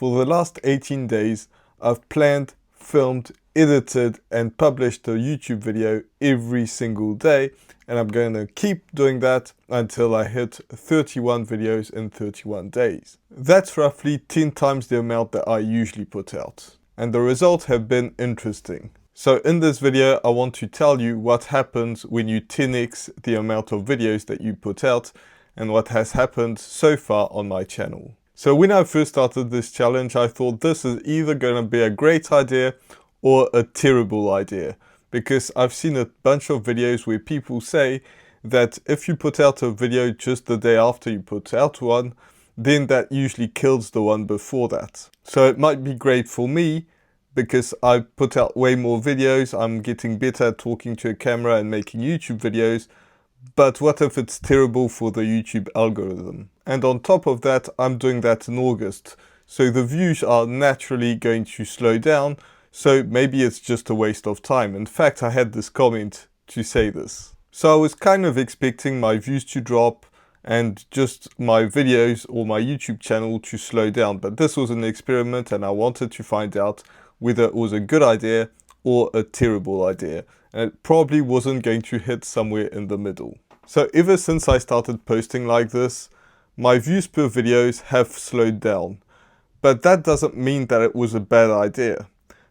For the last 18 days, I've planned, filmed, edited, and published a YouTube video every single day, and I'm going to keep doing that until I hit 31 videos in 31 days. That's roughly 10 times the amount that I usually put out. And the results have been interesting. So in this video, I want to tell you what happens when you 10x the amount of videos that you put out and what has happened so far on my channel. So when I first started this challenge, I thought this is either going to be a great idea or a terrible idea, because I've seen a bunch of videos where people say that if you put out a video just the day after you put out one, then that usually kills the one before that. So it might be great for me because I put out way more videos, I'm getting better at talking to a camera and making YouTube videos. But what if it's terrible for the YouTube algorithm? And on top of that, I'm doing that in August. So the views are naturally going to slow down. So maybe it's just a waste of time. In fact, I had this comment to say this. So I was kind of expecting my views to drop and just my videos or my YouTube channel to slow down. But this was an experiment and I wanted to find out whether it was a good idea or a terrible idea. And it probably wasn't going to hit somewhere in the middle. So ever since I started posting like this, my views per videos have slowed down. But that doesn't mean that it was a bad idea.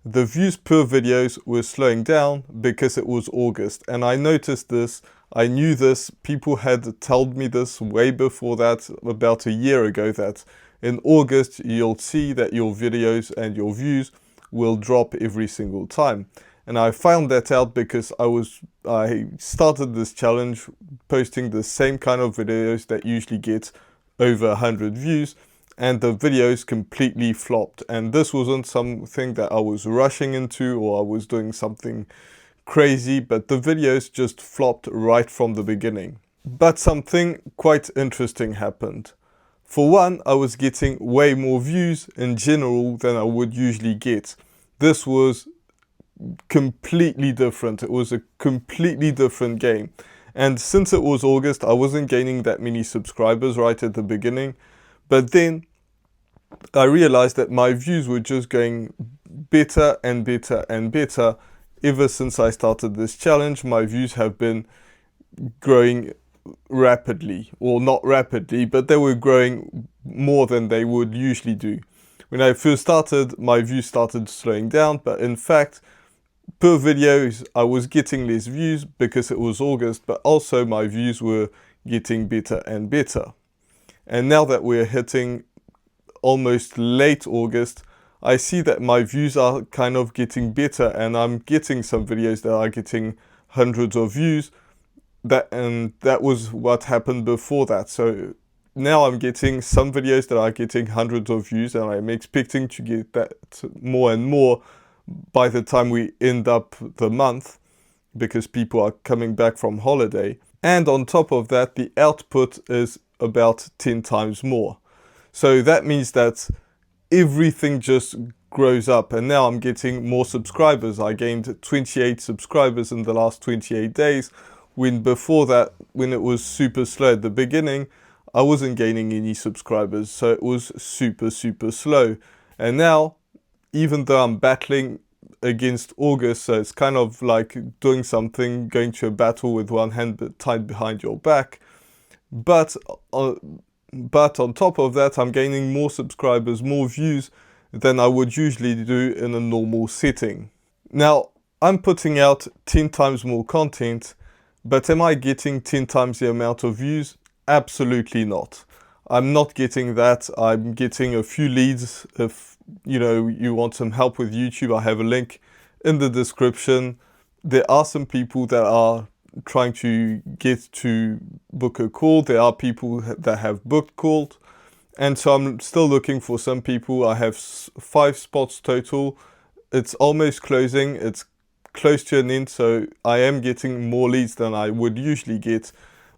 The views per videos were slowing down because it was August. And I noticed this, I knew this, people had told me this way before that, about a year ago, that in August you'll see that your videos and your views will drop every single time. And I found that out because I started this challenge posting the same kind of videos that usually get over 100 views, and the videos completely flopped. And this wasn't something that I was rushing into or I was doing something crazy, but the videos just flopped right from the beginning. But something quite interesting happened. For one, I was getting way more views in general than I would usually get. This was completely different. It was a completely different game. And since it was August, I wasn't gaining that many subscribers right at the beginning. But then I realized that my views were just going better and better and better. Ever since I started this challenge, my views have been growing rapidly, or not rapidly, but they were growing more than they would usually do. When I first started, my views started slowing down, but in fact, per videos, I was getting less views because it was August, but also my views were getting better and better. And now that we're hitting almost late August, I see that my views are kind of getting better, and I'm getting some videos that are getting hundreds of views. And that was what happened before that. So now I'm getting some videos that are getting hundreds of views, and I'm expecting to get that more and more by the time we end up the month, because people are coming back from holiday. And on top of that, the output is about 10 times more. So that means that everything just grows up, and now I'm getting more subscribers. I gained 28 subscribers in the last 28 days, when before that, when it was super slow at the beginning, I wasn't gaining any subscribers, so it was super slow. And now, even though I'm battling against August, so it's kind of like doing something, going to a battle with one hand tied behind your back, but on top of that, I'm gaining more subscribers, more views than I would usually do in a normal setting. Now, I'm putting out 10 times more content, but am I getting 10 times the amount of views? Absolutely not. I'm not getting that. I'm getting a few leads. If you want some help with YouTube, I have a link in the description. There are some people that are trying to get to book a call. There are people that have booked calls. And so I'm still looking for some people. I have 5 spots total. It's almost closing. It's close to an end. So I am getting more leads than I would usually get.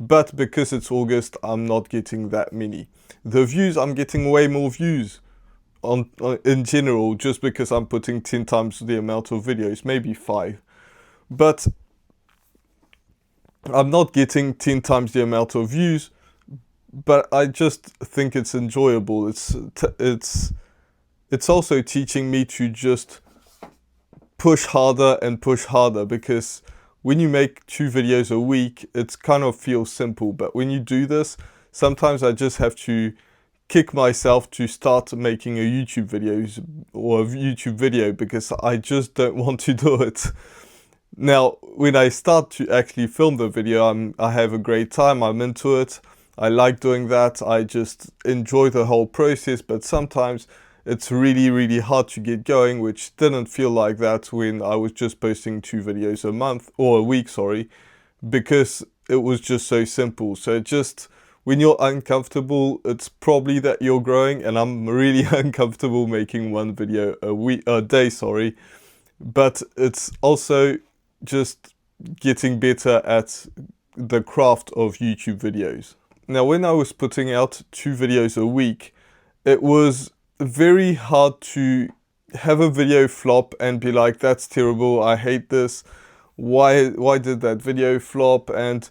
But because it's August, I'm not getting that many. The views, I'm getting way more views in general, just because I'm putting 10 times the amount of videos, maybe 5. But I'm not getting 10 times the amount of views, but I just think it's enjoyable. It's it's also teaching me to just push harder and push harder, because when you make 2 videos a week, it kind of feels simple. But when you do this, sometimes I just have to kick myself to start making a YouTube video because I just don't want to do it. Now, when I start to actually film the video, I have a great time, I'm into it, I like doing that, I just enjoy the whole process, but sometimes it's really, really hard to get going, which didn't feel like that when I was just posting 2 videos a month, or a week, sorry, because it was just so simple. So just when you're uncomfortable, it's probably that you're growing, and I'm really uncomfortable making 1 video a day, sorry, but it's also just getting better at the craft of YouTube videos. Now, when I was putting out 2 videos a week, it was very hard to have a video flop and be like, that's terrible, I hate this, why did that video flop? And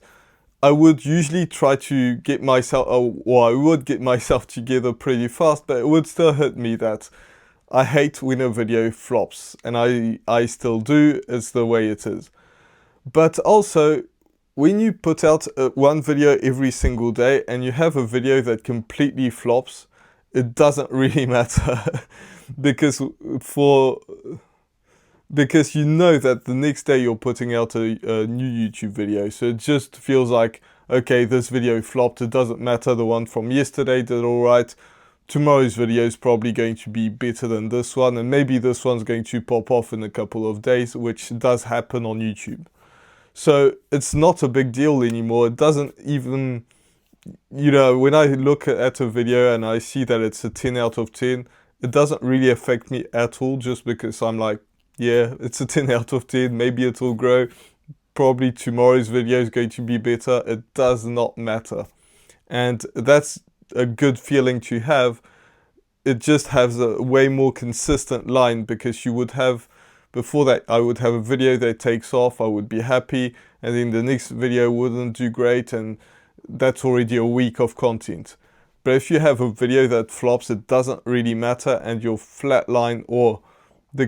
I would usually try to get myself, or I would get myself together pretty fast, but it would still hit me that I hate when a video flops, and I still do. It's the way it is. But also, when you put out 1 video every single day and you have a video that completely flops, it doesn't really matter because you know that the next day you're putting out a new YouTube video. So it just feels like, okay, this video flopped, it doesn't matter, the one from yesterday did alright. Tomorrow's video is probably going to be better than this one, and maybe this one's going to pop off in a couple of days, which does happen on YouTube. So it's not a big deal anymore. It doesn't even, when I look at a video and I see that it's a 10 out of 10, it doesn't really affect me at all, just because I'm like, yeah, it's a 10 out of 10, maybe it will grow. Probably tomorrow's video is going to be better. It does not matter. And that's a good feeling to have. It just has a way more consistent line, because you would have, before that, I would have a video that takes off, I would be happy, and then the next video wouldn't do great, and that's already a week of content. But if you have a video that flops, it doesn't really matter, and your flat line or the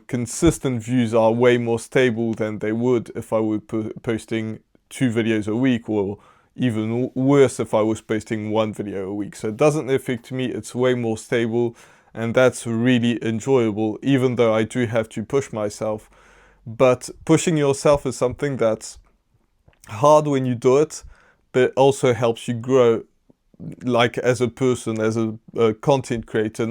consistent views are way more stable than they would if I were posting 2 videos a week, or even worse if I was posting 1 video a week. So it doesn't affect me, it's way more stable, and that's really enjoyable, even though I do have to push myself. But pushing yourself is something that's hard when you do it, but it also helps you grow, like as a person, as a content creator.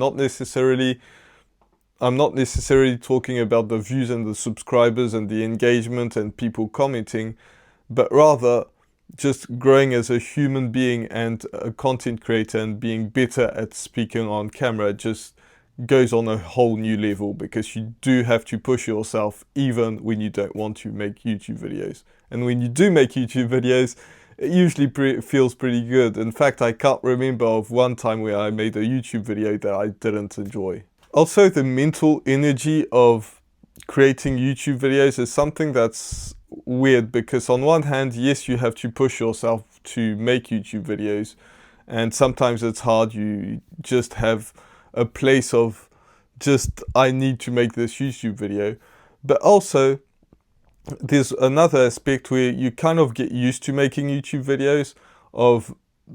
I'm not necessarily talking about the views and the subscribers and the engagement and people commenting, but rather just growing as a human being and a content creator, and being better at speaking on camera just goes on a whole new level, because you do have to push yourself even when you don't want to make YouTube videos. And when you do make YouTube videos, it usually feels pretty good. In fact, I can't remember of one time where I made a YouTube video that I didn't enjoy. Also, the mental energy of creating YouTube videos is something that's weird, because on one hand, yes, you have to push yourself to make YouTube videos, and sometimes it's hard. You just have a place of just, I need to make this YouTube video. But also, there's another aspect where you kind of get used to making YouTube videos,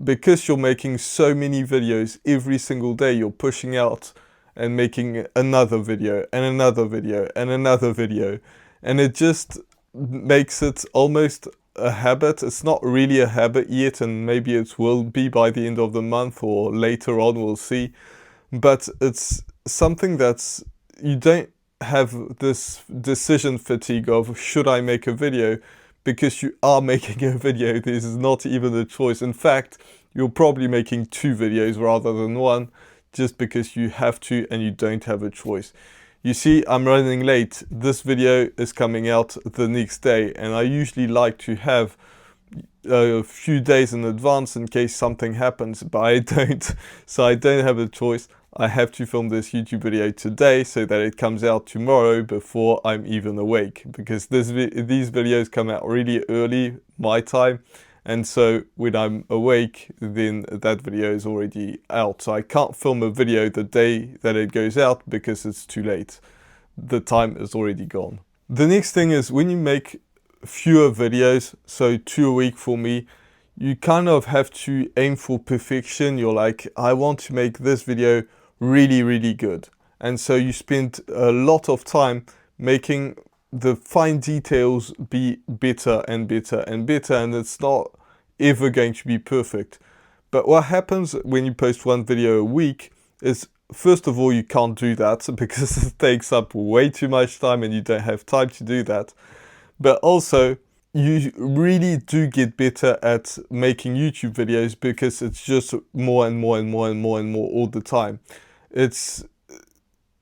because you're making so many videos every single day, you're pushing out and making another video and another video and another video, and it just makes it almost a habit. It's not really a habit yet, and maybe it will be by the end of the month or later on, we'll see. But it's something that's, you don't have this decision fatigue of, should I make a video? Because you are making a video. This is not even a choice. In fact, you're probably making 2 videos rather than 1, just because you have to and you don't have a choice. You see, I'm running late. This video is coming out the next day, and I usually like to have a few days in advance in case something happens, but I don't. So I don't have a choice. I have to film this YouTube video today so that it comes out tomorrow before I'm even awake, because these videos come out really early my time, And so when I'm awake, then that video is already out. So I can't film a video the day that it goes out because it's too late. The time is already gone. The next thing is when you make fewer videos, so 2 a week for me, you kind of have to aim for perfection. You're like, I want to make this video really, really good. And so you spend a lot of time making the fine details be better and better and better, and it's not ever going to be perfect. But what happens when you post one video a week is, first of all, you can't do that because it takes up way too much time and you don't have time to do that. But also, you really do get better at making YouTube videos because it's just more and more and more and more and more all the time.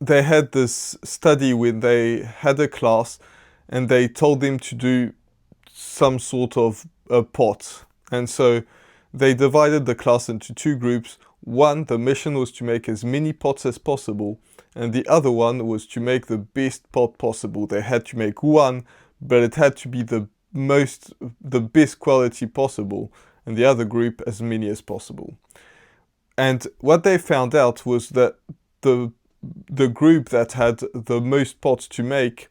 They had this study when they had a class and they told them to do some sort of a pot. And so they divided the class into 2 groups. One, the mission was to make as many pots as possible, and the other one was to make the best pot possible. They had to make one, but it had to be the best quality possible, and the other group as many as possible. And what they found out was that the group that had the most pots to make,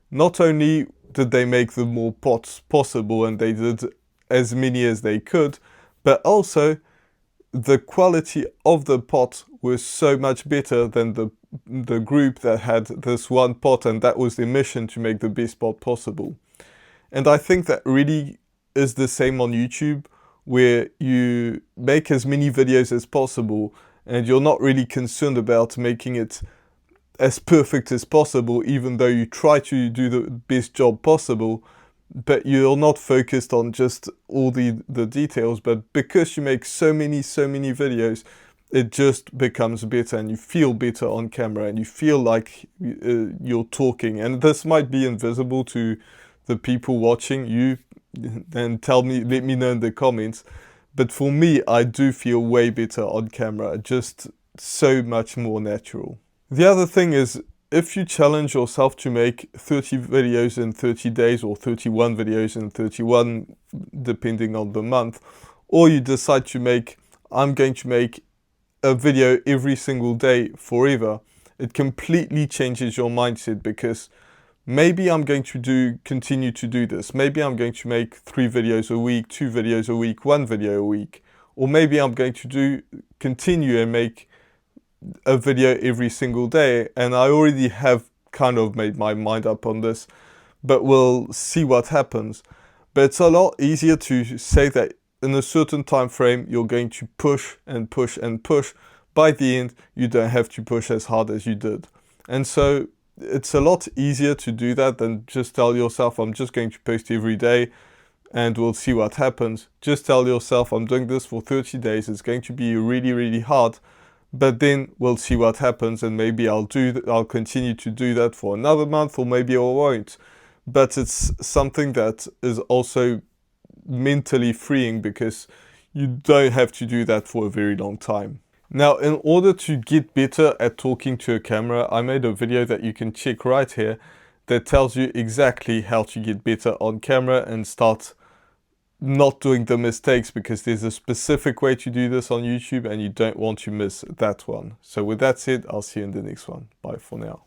not only did they make the more pots possible and they did as many as they could, but also the quality of the pot was so much better than the group that had this one pot, and that was their mission, to make the best pot possible. And I think that really is the same on YouTube, where you make as many videos as possible and you're not really concerned about making it as perfect as possible, even though you try to do the best job possible, but you're not focused on just all the details. But because you make so many videos, it just becomes better and you feel better on camera and you feel like you're talking. And this might be invisible to the people watching you, then let me know in the comments. But for me, I do feel way better on camera, just so much more natural. The other thing is, if you challenge yourself to make 30 videos in 30 days or 31 videos in 31, depending on the month, or you decide to make, I'm going to make a video every single day forever, it completely changes your mindset, because maybe I'm going to continue to do this. Maybe I'm going to make 3 videos a week, 2 videos a week, 1 video a week. Or maybe I'm going to continue and make a video every single day. And I already have kind of made my mind up on this, but we'll see what happens. But it's a lot easier to say that in a certain time frame, you're going to push and push and push. By the end, you don't have to push as hard as you did. And so it's a lot easier to do that than just tell yourself, I'm just going to post every day and we'll see what happens. Just tell yourself, I'm doing this for 30 days. It's going to be really, really hard, but then we'll see what happens, and maybe I'll continue to do that for another month, or maybe I won't. But it's something that is also mentally freeing, because you don't have to do that for a very long time. Now, in order to get better at talking to a camera, I made a video that you can check right here that tells you exactly how to get better on camera and start not doing the mistakes, because there's a specific way to do this on YouTube and you don't want to miss that one. So with that said, I'll see you in the next one. Bye for now.